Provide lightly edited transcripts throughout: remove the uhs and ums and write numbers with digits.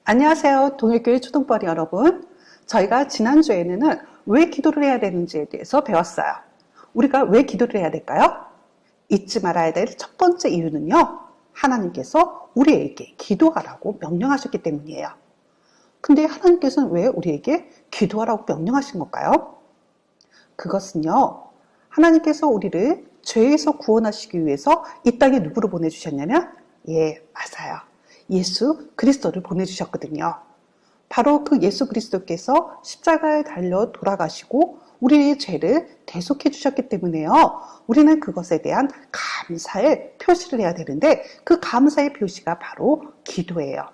안녕하세요. 동일교회 초등부활이 여러분. 저희가 지난주에는 왜 기도를 해야 되는지에 대해서 배웠어요. 우리가 왜 기도를 해야 될까요? 잊지 말아야 될 첫 번째 이유는요, 하나님께서 우리에게 기도하라고 명령하셨기 때문이에요. 근데 하나님께서는 왜 우리에게 기도하라고 명령하신 걸까요? 그것은요, 하나님께서 우리를 죄에서 구원하시기 위해서 이 땅에 누구를 보내주셨냐면, 맞아요. 예수 그리스도를 보내주셨거든요. 바로 그 예수 그리스도께서 십자가에 달려 돌아가시고 우리의 죄를 대속해 주셨기 때문에요. 우리는 그것에 대한 감사의 표시를 해야 되는데, 그 감사의 표시가 바로 기도예요.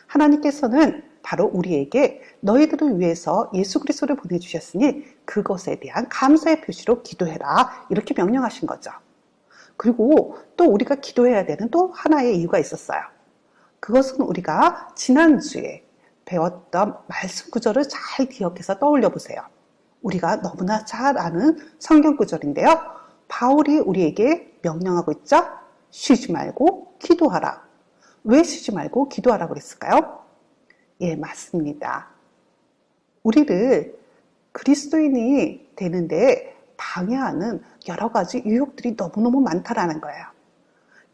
하나님께서는 바로 우리에게 너희들을 위해서 예수 그리스도를 보내주셨으니 그것에 대한 감사의 표시로 기도해라, 이렇게 명령하신 거죠. 그리고 또 우리가 기도해야 되는 또 하나의 이유가 있었어요. 그것은 우리가 지난주에 배웠던 말씀 구절을 잘 기억해서 떠올려 보세요. 우리가 너무나 잘 아는 성경 구절인데요. 바울이 우리에게 명령하고 있죠. 쉬지 말고 기도하라. 왜 쉬지 말고 기도하라고 그랬을까요? 맞습니다. 우리를 그리스도인이 되는데 방해하는 여러 가지 유혹들이 너무너무 많다라는 거예요.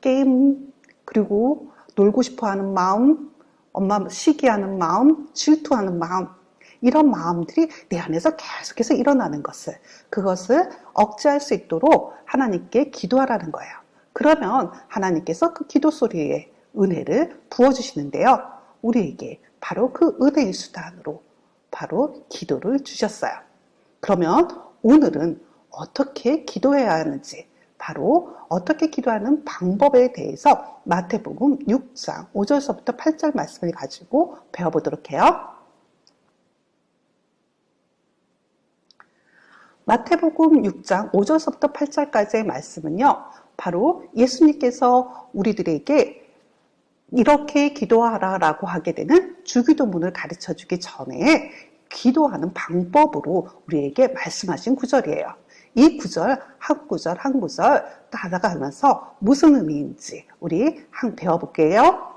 게임, 그리고 놀고 싶어하는 마음, 엄마 시기하는 마음, 질투하는 마음, 이런 마음들이 내 안에서 계속해서 일어나는 그것을 억제할 수 있도록 하나님께 기도하라는 거예요. 그러면 하나님께서 그 기도 소리에 은혜를 부어주시는데요. 우리에게 바로 그 은혜의 수단으로 바로 기도를 주셨어요. 그러면 오늘은 어떻게 기도해야 하는지, 바로 어떻게 기도하는 방법에 대해서 마태복음 6장 5절서부터 8절 말씀을 가지고 배워보도록 해요. 마태복음 6장 5절서부터 8절까지의 말씀은요, 바로 예수님께서 우리들에게 이렇게 기도하라라고 하게 되는 주기도문을 가르쳐 주기 전에 기도하는 방법으로 우리에게 말씀하신 구절이에요. 이 구절 한 구절 한 구절 따라가면서 무슨 의미인지 우리 배워볼게요.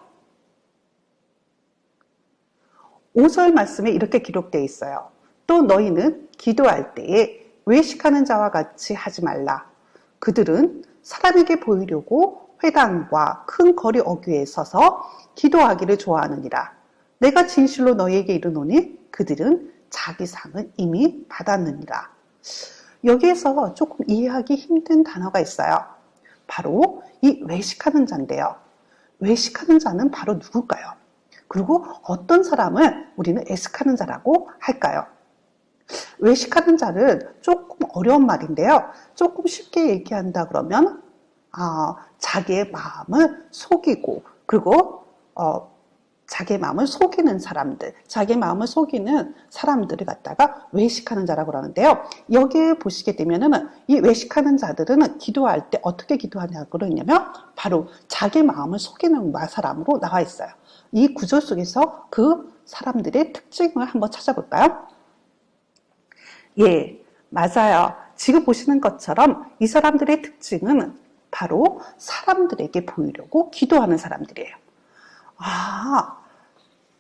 5절 말씀에 이렇게 기록되어 있어요. 또 너희는 기도할 때에 외식하는 자와 같이 하지 말라. 그들은 사람에게 보이려고 회당과 큰 거리 어귀에 서서 기도하기를 좋아하느니라. 내가 진실로 너희에게 이르노니 그들은 자기 상은 이미 받았느니라. 여기에서 조금 이해하기 힘든 단어가 있어요. 바로 이 외식하는 자인데요. 외식하는 자는 바로 누굴까요? 그리고 어떤 사람을 우리는 애식하는 자라고 할까요? 외식하는 자는 조금 어려운 말인데요. 조금 쉽게 얘기한다 그러면 자기의 마음을 속이고, 그리고 자기의 마음을 속이는 사람들, 자기의 마음을 속이는 사람들을 갖다가 외식하는 자라고 그러는데요. 여기에 보시게 되면은 이 외식하는 자들은 기도할 때 어떻게 기도하냐고 그러냐면 바로 자기의 마음을 속이는 사람으로 나와 있어요. 이 구절 속에서 그 사람들의 특징을 한번 찾아볼까요? 맞아요. 지금 보시는 것처럼 이 사람들의 특징은 바로 사람들에게 보이려고 기도하는 사람들이에요.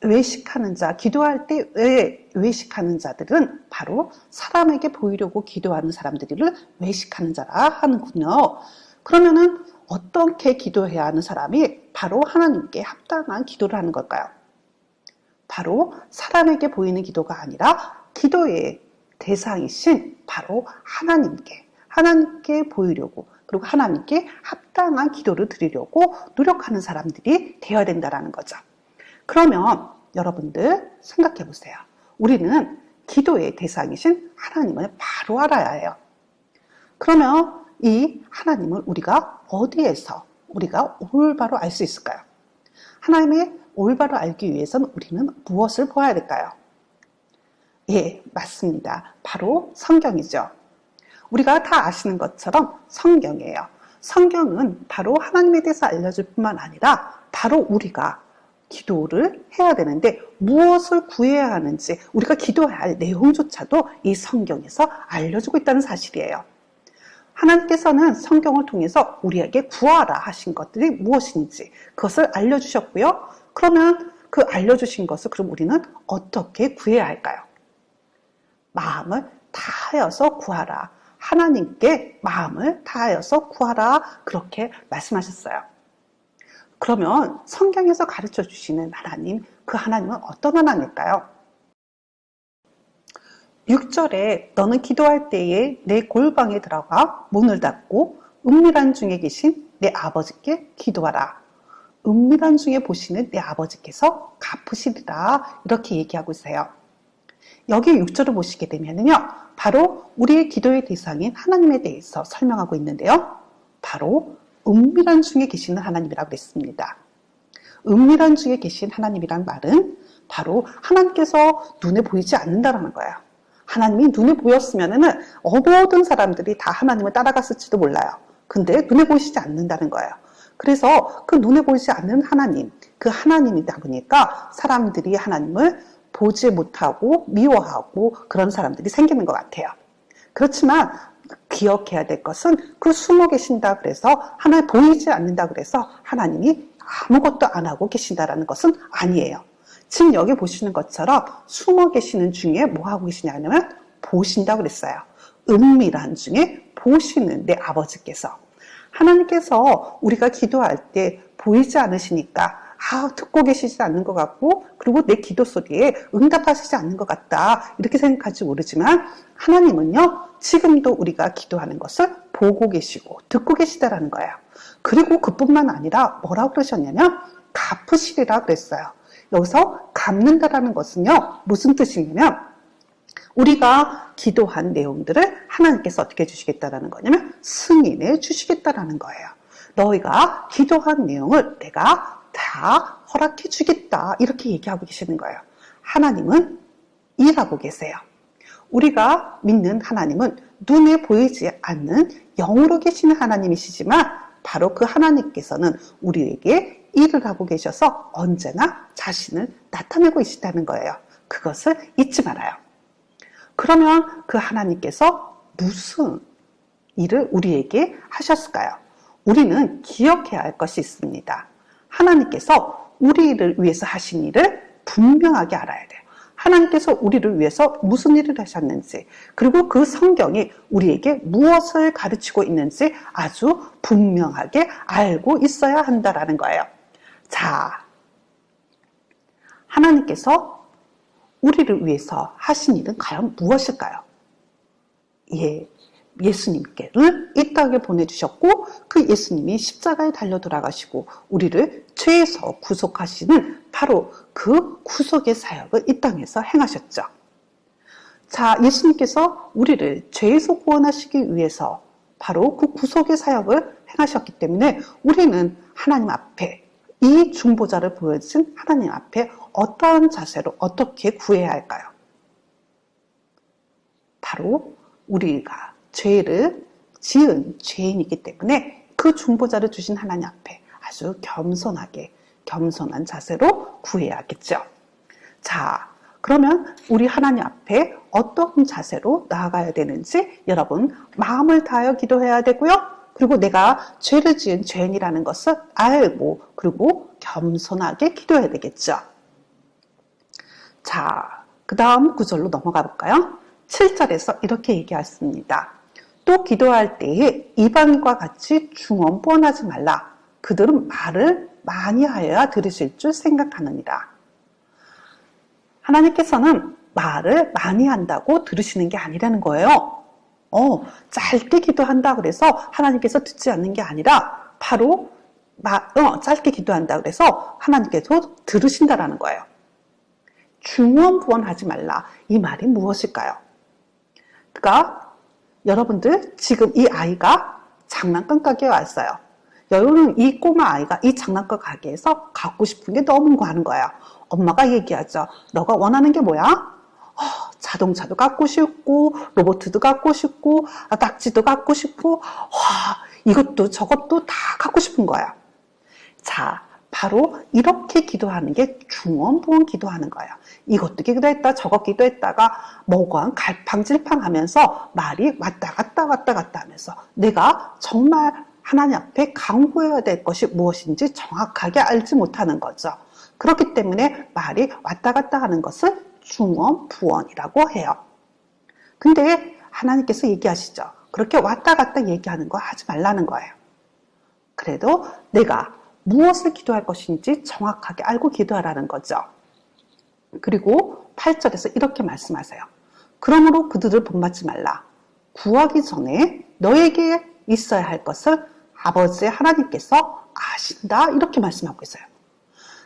외식하는 자, 기도할 때 왜 외식하는 자들은 바로 사람에게 보이려고 기도하는 사람들을 외식하는 자라 하는군요. 그러면은 어떻게 기도해야 하는 사람이 바로 하나님께 합당한 기도를 하는 걸까요? 바로 사람에게 보이는 기도가 아니라 기도의 대상이신 바로 하나님께 보이려고, 그리고 하나님께 합당한 기도를 드리려고 노력하는 사람들이 되어야 된다는 거죠. 그러면 여러분들 생각해 보세요. 우리는 기도의 대상이신 하나님을 바로 알아야 해요. 그러면 이 하나님을 우리가 어디에서 우리가 올바로 알 수 있을까요? 하나님의 올바로 알기 위해서는 우리는 무엇을 보아야 될까요? 맞습니다. 바로 성경이죠. 우리가 다 아시는 것처럼 성경이에요. 성경은 바로 하나님에 대해서 알려줄 뿐만 아니라 바로 우리가 기도를 해야 되는데 무엇을 구해야 하는지 우리가 기도해야 할 내용조차도 이 성경에서 알려주고 있다는 사실이에요. 하나님께서는 성경을 통해서 우리에게 구하라 하신 것들이 무엇인지 그것을 알려주셨고요. 그러면 그 알려주신 것을 그럼 우리는 어떻게 구해야 할까요? 마음을 다하여서 구하라. 하나님께 마음을 다하여서 구하라. 그렇게 말씀하셨어요. 그러면 성경에서 가르쳐 주시는 하나님, 그 하나님은 어떤 하나님일까요? 6절에 너는 기도할 때에 내 골방에 들어가 문을 닫고 은밀한 중에 계신 내 아버지께 기도하라. 은밀한 중에 보시는 내 아버지께서 갚으시리라. 이렇게 얘기하고 있어요. 여기 6절을 보시게 되면요, 바로 우리의 기도의 대상인 하나님에 대해서 설명하고 있는데요. 바로 은밀한 중에 계시는 하나님이라고 했습니다. 은밀한 중에 계신 하나님이란 말은 바로 하나님께서 눈에 보이지 않는다는 거예요. 하나님이 눈에 보였으면은 모든 사람들이 다 하나님을 따라갔을지도 몰라요. 근데 눈에 보이시지 않는다는 거예요. 그래서 그 눈에 보이지 않는 하나님, 그 하나님이다 보니까 사람들이 하나님을 보지 못하고 미워하고 그런 사람들이 생기는 것 같아요. 그렇지만 기억해야 될 것은 그 숨어 계신다 그래서 하나님 보이지 않는다 그래서 하나님이 아무것도 안 하고 계신다라는 것은 아니에요. 지금 여기 보시는 것처럼 숨어 계시는 중에 뭐 하고 계시냐면 보신다고 그랬어요. 은밀한 중에 보시는 내 아버지께서. 하나님께서 우리가 기도할 때 보이지 않으시니까 듣고 계시지 않는 것 같고 그리고 내 기도 소리에 응답하시지 않는 것 같다 이렇게 생각할지 모르지만 하나님은요 지금도 우리가 기도하는 것을 보고 계시고 듣고 계시다라는 거예요. 그리고 그뿐만 아니라 뭐라고 그러셨냐면 갚으시리라 그랬어요. 여기서 갚는다라는 것은요 무슨 뜻이냐면 우리가 기도한 내용들을 하나님께서 어떻게 해주시겠다라는 거냐면 승인해 주시겠다라는 거예요. 너희가 기도한 내용을 내가 다 허락해 주겠다 이렇게 얘기하고 계시는 거예요. 하나님은 일하고 계세요. 우리가 믿는 하나님은 눈에 보이지 않는 영으로 계시는 하나님이시지만 바로 그 하나님께서는 우리에게 일을 하고 계셔서 언제나 자신을 나타내고 계시다는 거예요. 그것을 잊지 말아요. 그러면 그 하나님께서 무슨 일을 우리에게 하셨을까요? 우리는 기억해야 할 것이 있습니다. 하나님께서 우리를 위해서 하신 일을 분명하게 알아야 돼요. 하나님께서 우리를 위해서 무슨 일을 하셨는지 그리고 그 성경이 우리에게 무엇을 가르치고 있는지 아주 분명하게 알고 있어야 한다라는 거예요. 자, 하나님께서 우리를 위해서 하신 일은 과연 무엇일까요? 예수님께를 이 땅에 보내주셨고 그 예수님이 십자가에 달려 돌아가시고 우리를 죄에서 구속하시는 바로 그 구속의 사역을 이 땅에서 행하셨죠. 자, 예수님께서 우리를 죄에서 구원하시기 위해서 바로 그 구속의 사역을 행하셨기 때문에 우리는 하나님 앞에 이 중보자를 보여준 하나님 앞에 어떠한 자세로 어떻게 구해야 할까요? 바로 우리가 죄를 지은 죄인이기 때문에 그 중보자를 주신 하나님 앞에 아주 겸손한 자세로 구해야겠죠. 자, 그러면 우리 하나님 앞에 어떤 자세로 나아가야 되는지 여러분 마음을 다하여 기도해야 되고요. 그리고 내가 죄를 지은 죄인이라는 것을 알고 그리고 겸손하게 기도해야 되겠죠. 자, 그 다음 구절로 넘어가 볼까요? 7절에서 이렇게 얘기했습니다. 또 기도할 때에 이방인과 같이 중언부언하지 말라. 그들은 말을 많이 하여야 들으실 줄 생각하느니라. 하나님께서는 말을 많이 한다고 들으시는 게 아니라는 거예요. 짧게 기도한다 그래서 하나님께서 듣지 않는 게 아니라 바로 짧게 기도한다 그래서 하나님께서 들으신다라는 거예요. 중언부언하지 말라. 이 말이 무엇일까요? 그러니까 여러분들 지금 이 아이가 장난감 가게에 왔어요. 여러분은 이 꼬마 아이가 이 장난감 가게에서 갖고 싶은 게 너무 많은 거예요. 엄마가 얘기하죠. 너가 원하는 게 뭐야? 자동차도 갖고 싶고 로봇도 갖고 싶고 낙지도 갖고 싶고 이것도 저것도 다 갖고 싶은 거야. 자, 바로 이렇게 기도하는 게 중언부언 기도하는 거예요. 이것도 기도했다 저것 기도했다가 뭐가 갈팡질팡하면서 말이 왔다 갔다 하면서 내가 정말 하나님 앞에 강구해야 될 것이 무엇인지 정확하게 알지 못하는 거죠. 그렇기 때문에 말이 왔다 갔다 하는 것을 중언부언이라고 해요. 근데 하나님께서 얘기하시죠. 그렇게 왔다 갔다 얘기하는 거 하지 말라는 거예요. 그래도 내가 무엇을 기도할 것인지 정확하게 알고 기도하라는 거죠. 그리고 8절에서 이렇게 말씀하세요. 그러므로 그들을 본받지 말라. 구하기 전에 너에게 있어야 할 것을 아버지 하나님께서 아신다. 이렇게 말씀하고 있어요.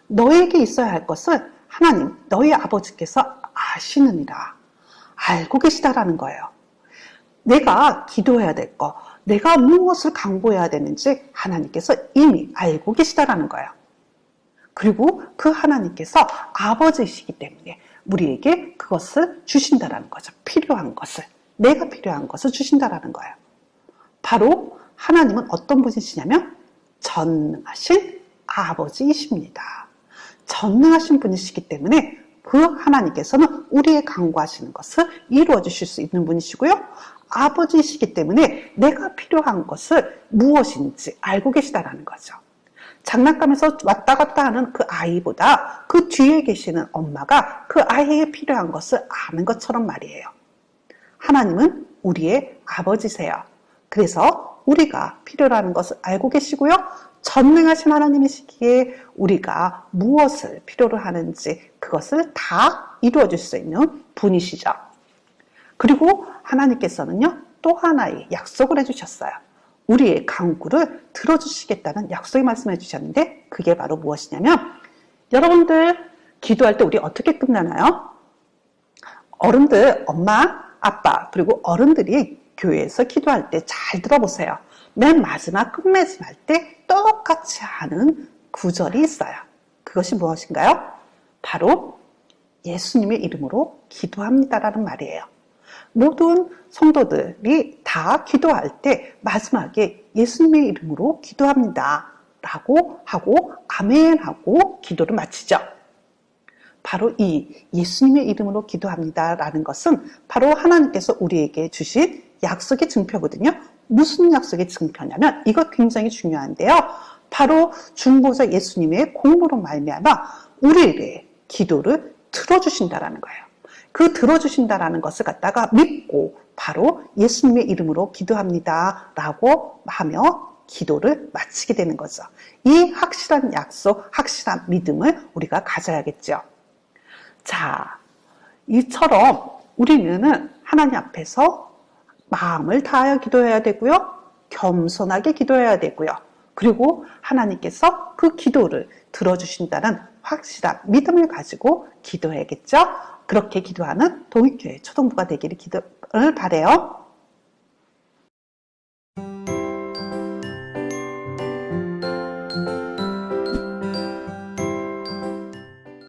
너에게 있어야 할 것을 하나님, 너희 아버지께서 아시느니라. 알고 계시다라는 거예요. 내가 기도해야 될 것, 내가 무엇을 강구해야 되는지 하나님께서 이미 알고 계시다라는 거예요. 그리고 그 하나님께서 아버지이시기 때문에 우리에게 그것을 주신다라는 거죠. 필요한 것을, 내가 필요한 것을 주신다라는 거예요. 바로 하나님은 어떤 분이시냐면 전능하신 아버지이십니다. 전능하신 분이시기 때문에 그 하나님께서는 우리의 강구하시는 것을 이루어 주실 수 있는 분이시고요. 아버지이시기 때문에 내가 필요한 것을 무엇인지 알고 계시다라는 거죠. 장난감에서 왔다 갔다 하는 그 아이보다 그 뒤에 계시는 엄마가 그 아이에게 필요한 것을 아는 것처럼 말이에요. 하나님은 우리의 아버지세요. 그래서 우리가 필요로 하는 것을 알고 계시고요. 전능하신 하나님이시기에 우리가 무엇을 필요로 하는지 그것을 다 이루어 줄 수 있는 분이시죠. 그리고 하나님께서는요, 또 하나의 약속을 해주셨어요. 우리의 간구를 들어주시겠다는 약속의 말씀을 해주셨는데 그게 바로 무엇이냐면 여러분들 기도할 때 우리 어떻게 끝나나요? 어른들, 엄마, 아빠 그리고 어른들이 교회에서 기도할 때 잘 들어보세요. 맨 마지막 끝맺음 할 때 똑같이 하는 구절이 있어요. 그것이 무엇인가요? 바로 예수님의 이름으로 기도합니다라는 말이에요. 모든 성도들이 다 기도할 때 마지막에 예수님의 이름으로 기도합니다 라고 하고 아멘 하고 기도를 마치죠. 바로 이 예수님의 이름으로 기도합니다 라는 것은 바로 하나님께서 우리에게 주신 약속의 증표거든요. 무슨 약속의 증표냐면 이거 굉장히 중요한데요. 바로 중보자 예수님의 공로로 말미암아 우리에게 기도를 들어주신다라는 거예요. 그 들어주신다라는 것을 갖다가 믿고 바로 예수님의 이름으로 기도합니다 라고 하며 기도를 마치게 되는 거죠. 이 확실한 약속, 확실한 믿음을 우리가 가져야겠죠. 자, 이처럼 우리는 하나님 앞에서 마음을 다하여 기도해야 되고요. 겸손하게 기도해야 되고요. 그리고 하나님께서 그 기도를 들어주신다는 확실한 믿음을 가지고 기도해야겠죠. 그렇게 기도하는 동익교회 초등부가 되기를 바라요.